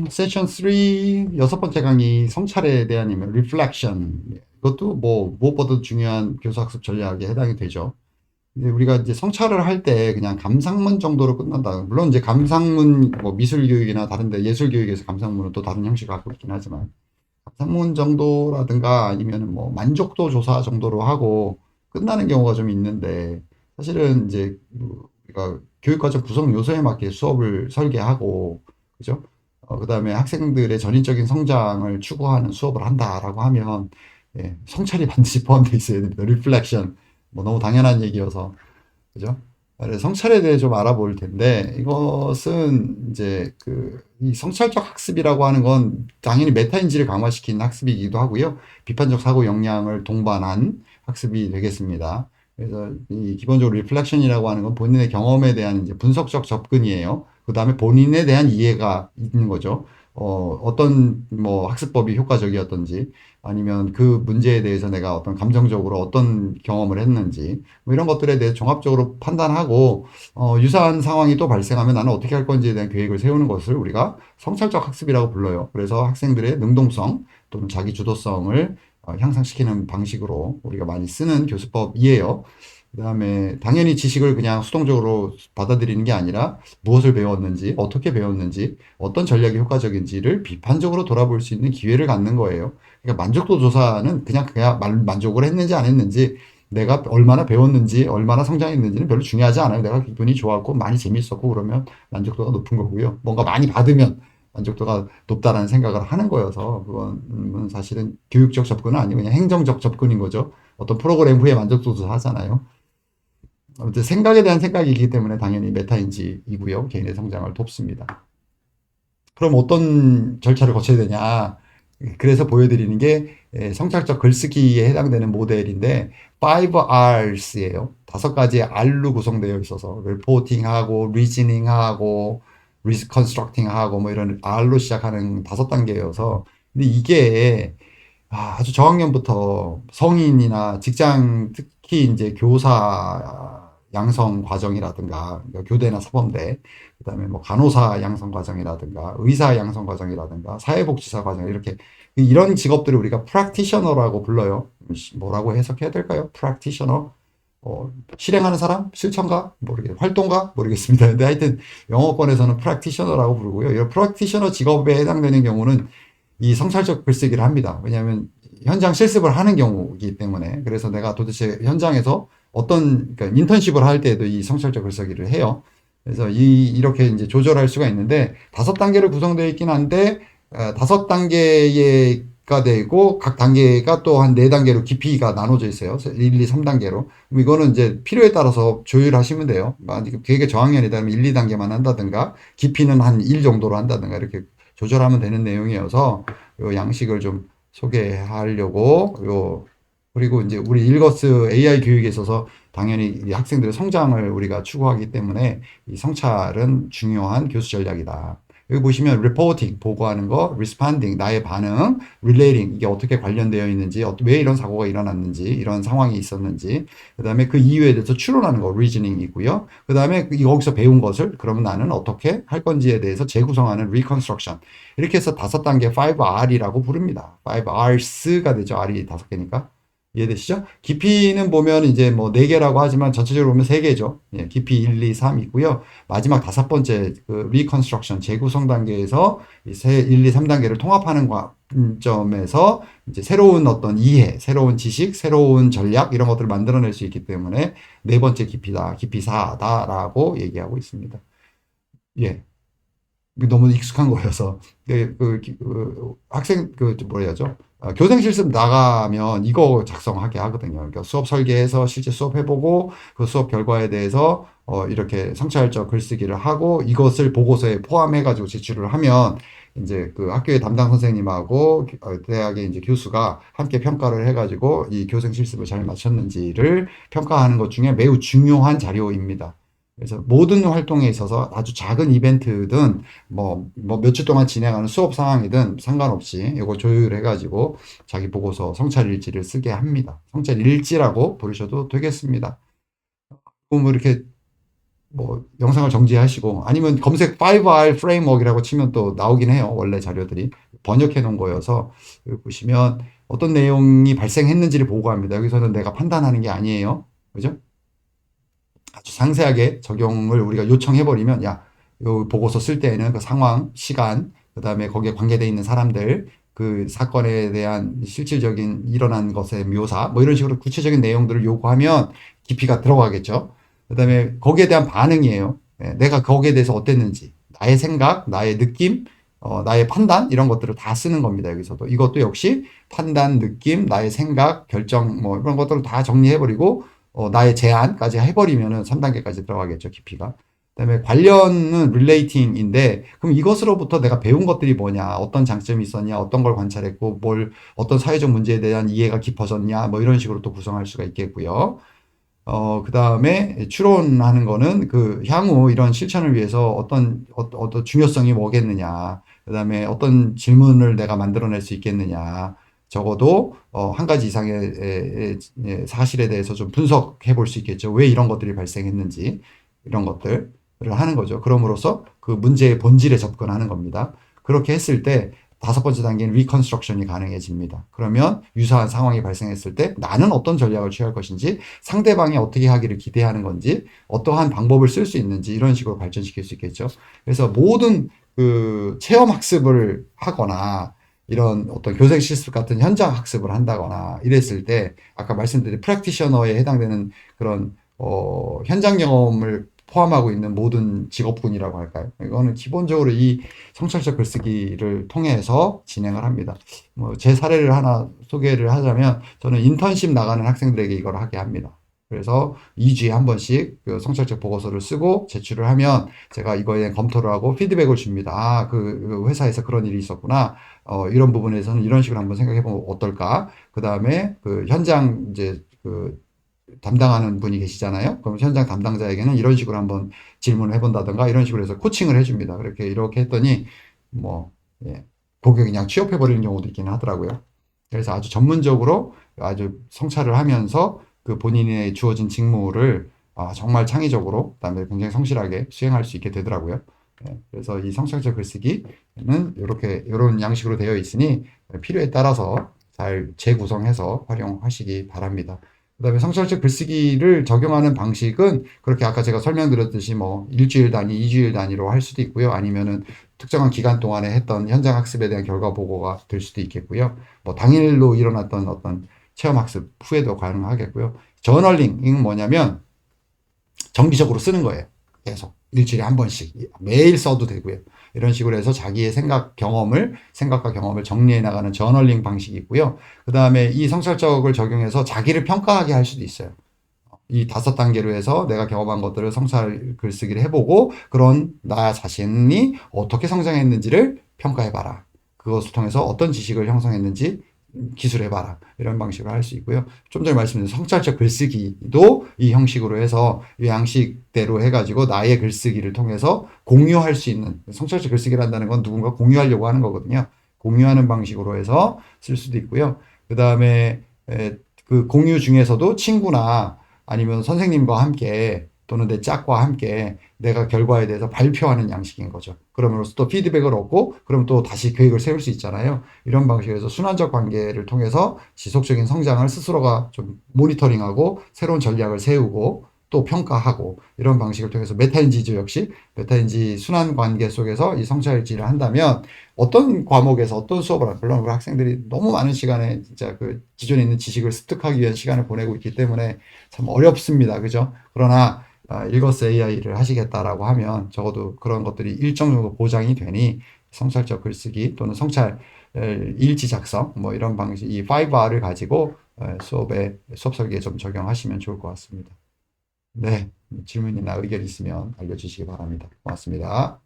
세션 3 여섯 번째 강의 성찰에 대한 reflection. 이것도 뭐 무엇보다 중요한 교수학습 전략에 해당이 되죠. 근데 우리가 이제 성찰을 할 때 그냥 감상문 정도로 끝난다. 물론 이제 감상문 뭐 미술 교육이나 다른데 예술 교육에서 감상문은 또 다른 형식을 갖고 있긴 하지만 감상문 정도라든가 아니면은 뭐 만족도 조사 정도로 하고 끝나는 경우가 좀 있는데 사실은 이제 우리가 교육과정 구성 요소에 맞게 수업을 설계하고 그죠? 그다음에 학생들의 전인적인 성장을 추구하는 수업을 한다라고 하면 성찰이 반드시 포함되어 있어야 됩니다. 리플렉션 뭐 너무 당연한 얘기여서 그죠? 그래서 성찰에 대해 좀 알아볼 텐데 이것은 이제 이 성찰적 학습이라고 하는 건 당연히 메타인지를 강화시킨 학습이기도 하고요. 비판적 사고 역량을 동반한 학습이 되겠습니다. 그래서 이 기본적으로 리플렉션이라고 하는 건 본인의 경험에 대한 이제 분석적 접근이에요. 그 다음에 본인에 대한 이해가 있는 거죠. 어떤 뭐 학습법이 효과적이었던지 아니면 그 문제에 대해서 내가 어떤 감정적으로 어떤 경험을 했는지 뭐 이런 것들에 대해 종합적으로 판단하고 유사한 상황이 또 발생하면 나는 어떻게 할 건지에 대한 계획을 세우는 것을 우리가 성찰적 학습이라고 불러요. 그래서 학생들의 능동성 또는 자기 주도성을 향상시키는 방식으로 우리가 많이 쓰는 교수법이에요. 그다음에 당연히 지식을 그냥 수동적으로 받아들이는 게 아니라 무엇을 배웠는지, 어떻게 배웠는지, 어떤 전략이 효과적인지를 비판적으로 돌아볼 수 있는 기회를 갖는 거예요. 그러니까 만족도 조사는 그냥 만족을 했는지 안 했는지, 내가 얼마나 배웠는지, 얼마나 성장했는지는 별로 중요하지 않아요. 내가 기분이 좋았고, 많이 재밌었고, 그러면 만족도가 높은 거고요. 뭔가 많이 받으면 만족도가 높다라는 생각을 하는 거여서, 그건 사실은 교육적 접근은 아니고 그냥 행정적 접근인 거죠. 어떤 프로그램 후에 만족도 조사하잖아요. 아무튼 생각에 대한 생각이기 때문에 당연히 메타인지이고요. 개인의 성장을 돕습니다. 그럼 어떤 절차를 거쳐야 되냐? 그래서 보여드리는 게 성찰적 글쓰기에 해당되는 모델인데 5Rs예요. 다섯 가지 R로 구성되어 있어서 리포팅하고 리즈닝하고 리컨스트럭팅하고 뭐 이런 R로 시작하는 다섯 단계여서 근데 이게 아주 저학년부터 성인이나 직장 특히 이제 교사 양성 과정이라든가 교대나 사범대 그다음에 뭐 간호사 양성 과정이라든가 의사 양성 과정이라든가 사회복지사 과정 이렇게 이런 직업들을 우리가 프랙티셔너라고 불러요. 뭐라고 해석해야 될까요? 프랙티셔너 실행하는 사람? 실천가? 활동가? 모르겠습니다. 근데 하여튼 영어권에서는 프랙티셔너라고 부르고요. 이런 프랙티셔너 직업에 해당되는 경우는 이 성찰적 글쓰기를 합니다. 왜냐하면 현장 실습을 하는 경우이기 때문에 그래서 내가 도대체 현장에서 그러니까 인턴십을 할 때도 이 성찰적 글쓰기를 해요. 그래서 이렇게 이제 조절할 수가 있는데 다섯 단계로 구성되어 있긴 한데 다섯 단계가 되고 각 단계가 또 한 네 단계로 깊이가 나눠져 있어요. 1, 2, 3단계로. 이거는 이제 필요에 따라서 조율하시면 돼요. 되게 저학년이다 그러면 1, 2단계만 한다든가 깊이는 한 1 정도로 한다든가 이렇게 조절하면 되는 내용이어서 요 양식을 좀 소개하려고 그리고 이제 우리 일거스 AI 교육에 있어서 당연히 이 학생들의 성장을 우리가 추구하기 때문에 이 성찰은 중요한 교수 전략이다. 여기 보시면 reporting 보고하는 거, responding 나의 반응, relating 이게 어떻게 관련되어 있는지, 왜 이런 사고가 일어났는지, 이런 상황이 있었는지, 그다음에 그 이유에 대해서 추론하는 거 reasoning이고요. 그다음에 여기서 배운 것을 그러면 나는 어떻게 할 건지에 대해서 재구성하는 reconstruction. 이렇게 해서 다섯 단계 5R이라고 부릅니다. 5Rs가 되죠. R이 다섯 개니까. 이해되시죠? 깊이는 보면 이제 뭐 4개라고 하지만 전체적으로 보면 3개죠. 예, 깊이 1, 2, 3 있고요. 마지막 다섯 번째 그 리컨스트럭션 재구성 단계에서 1, 2, 3단계를 통합하는 점에서 이제 새로운 어떤 이해, 새로운 지식, 새로운 전략 이런 것들을 만들어낼 수 있기 때문에 네 번째 깊이다, 깊이 4다라고 얘기하고 있습니다. 예. 너무 익숙한 거여서 학생 뭐라 해야죠? 교생 실습 나가면 이거 작성하게 하거든요. 그러니까 수업 설계해서 실제 수업 해보고 그 수업 결과에 대해서 이렇게 성찰적 글쓰기를 하고 이것을 보고서에 포함해가지고 제출을 하면 이제 그 학교의 담당 선생님하고 대학의 이제 교수가 함께 평가를 해가지고 이 교생 실습을 잘 마쳤는지를 평가하는 것 중에 매우 중요한 자료입니다. 그래서 모든 활동에 있어서 아주 작은 이벤트든 몇 주 동안 진행하는 수업 상황이든 상관없이 이거 조율해가지고 자기 보고서 성찰일지를 쓰게 합니다. 성찰일지라고 부르셔도 되겠습니다. 뭐 이렇게 뭐 영상을 정지하시고 아니면 검색 5R 프레임워크이라고 치면 또 나오긴 해요. 원래 자료들이 번역해 놓은 거여서 여기 보시면 어떤 내용이 발생했는지를 보고합니다. 여기서는 내가 판단하는 게 아니에요. 그죠? 아주 상세하게 적용을 우리가 요청해 버리면 야, 요 보고서 쓸 때에는 그 상황, 시간, 그다음에 거기에 관계되어 있는 사람들, 그 사건에 대한 실질적인 일어난 것의 묘사, 뭐 이런 식으로 구체적인 내용들을 요구하면 깊이가 들어가겠죠. 그다음에 거기에 대한 반응이에요. 예, 내가 거기에 대해서 어땠는지, 나의 생각, 나의 느낌, 나의 판단 이런 것들을 다 쓰는 겁니다. 여기서도 이것도 역시 판단, 느낌, 나의 생각, 결정 뭐 이런 것들을 다 정리해버리고 나의 제안까지 해버리면은 3단계까지 들어가겠죠, 깊이가. 그다음에 관련은 relating인데 그럼 이것으로부터 내가 배운 것들이 뭐냐, 어떤 장점이 있었냐, 어떤 걸 관찰했고 뭘 어떤 사회적 문제에 대한 이해가 깊어졌냐, 뭐 이런 식으로 또 구성할 수가 있겠고요. 그다음에 추론하는 거는 그 향후 이런 실천을 위해서 어떤 중요성이 뭐겠느냐, 그다음에 어떤 질문을 내가 만들어낼 수 있겠느냐, 적어도 한 가지 이상의 사실에 대해서 좀 분석해 볼 수 있겠죠. 왜 이런 것들이 발생했는지 이런 것들을 하는 거죠. 그럼으로써 그 문제의 본질에 접근하는 겁니다. 그렇게 했을 때 다섯 번째 단계는 리컨스트럭션이 가능해집니다. 그러면 유사한 상황이 발생했을 때 나는 어떤 전략을 취할 것인지, 상대방이 어떻게 하기를 기대하는 건지, 어떠한 방법을 쓸 수 있는지 이런 식으로 발전시킬 수 있겠죠. 그래서 모든 그 체험 학습을 하거나 이런 어떤 교생 실습 같은 현장 학습을 한다거나 이랬을 때 아까 말씀드린 프랙티셔너에 해당되는 그런 현장 경험을 포함하고 있는 모든 직업군이라고 할까요? 이거는 기본적으로 이 성찰적 글쓰기를 통해서 진행을 합니다. 뭐 제 사례를 하나 소개를 하자면 저는 인턴십 나가는 학생들에게 이걸 하게 합니다. 그래서 2주에 한 번씩 그 성찰적 보고서를 쓰고 제출을 하면 제가 이거에 대한 검토를 하고 피드백을 줍니다. 아, 그 회사에서 그런 일이 있었구나. 이런 부분에서는 이런 식으로 한번 생각해 보면 어떨까? 그 다음에 그 현장 이제 그 담당하는 분이 계시잖아요. 그럼 현장 담당자에게는 이런 식으로 한번 질문을 해본다든가 이런 식으로 해서 코칭을 해줍니다. 그렇게 이렇게 했더니 뭐 예, 고객이 그냥 취업해버리는 경우도 있기는 하더라고요. 그래서 아주 전문적으로 아주 성찰을 하면서 그 본인의 주어진 직무를 정말 창의적으로 그다음에 굉장히 성실하게 수행할 수 있게 되더라고요. 예, 그래서 이 성찰적 글쓰기는 이렇게 이런 양식으로 되어 있으니 필요에 따라서 잘 재구성해서 활용하시기 바랍니다. 그다음에 성찰적 글쓰기를 적용하는 방식은 그렇게 아까 제가 설명드렸듯이 뭐 일주일 단위, 이주일 단위로 할 수도 있고요. 아니면은 특정한 기간 동안에 했던 현장 학습에 대한 결과 보고가 될 수도 있겠고요. 뭐 당일로 일어났던 어떤 체험 학습 후에도 가능하겠고요. 저널링은 뭐냐면 정기적으로 쓰는 거예요. 계속 일주일에 한 번씩 매일 써도 되고요. 이런 식으로 해서 자기의 생각과 경험을 정리해 나가는 저널링 방식이 있고요. 그 다음에 이 성찰적을 적용해서 자기를 평가하게 할 수도 있어요. 이 다섯 단계로 해서 내가 경험한 것들을 성찰 글쓰기를 해보고 그런 나 자신이 어떻게 성장했는지를 평가해봐라. 그것을 통해서 어떤 지식을 형성했는지 기술해봐라. 이런 방식으로 할 수 있고요. 좀 전에 말씀드린 성찰적 글쓰기도 이 형식으로 해서 이 양식대로 해가지고 나의 글쓰기를 통해서 공유할 수 있는, 성찰적 글쓰기를 한다는 건 누군가 공유하려고 하는 거거든요. 공유하는 방식으로 해서 쓸 수도 있고요. 그 다음에 그 공유 중에서도 친구나 아니면 선생님과 함께 또는 내 짝과 함께 내가 결과에 대해서 발표하는 양식인 거죠. 그러면서 또 피드백을 얻고 그럼 또 다시 계획을 세울 수 있잖아요. 이런 방식에서 순환적 관계를 통해서 지속적인 성장을 스스로가 좀 모니터링하고 새로운 전략을 세우고 또 평가하고 이런 방식을 통해서 메타인지죠. 역시 메타인지 순환 관계 속에서 이 성찰일지를 한다면 어떤 과목에서 어떤 수업을 하든 물론 우리 학생들이 너무 많은 시간에 진짜 그 기존에 있는 지식을 습득하기 위한 시간을 보내고 있기 때문에 참 어렵습니다. 그죠? 그러나 일거스 AI를 하시겠다라고 하면 적어도 그런 것들이 일정 정도 보장이 되니 성찰적 글쓰기 또는 성찰 일지 작성 뭐 이런 방식 이 5R을 가지고 수업 설계에 좀 적용하시면 좋을 것 같습니다. 네, 질문이나 의견 있으면 알려주시기 바랍니다. 고맙습니다.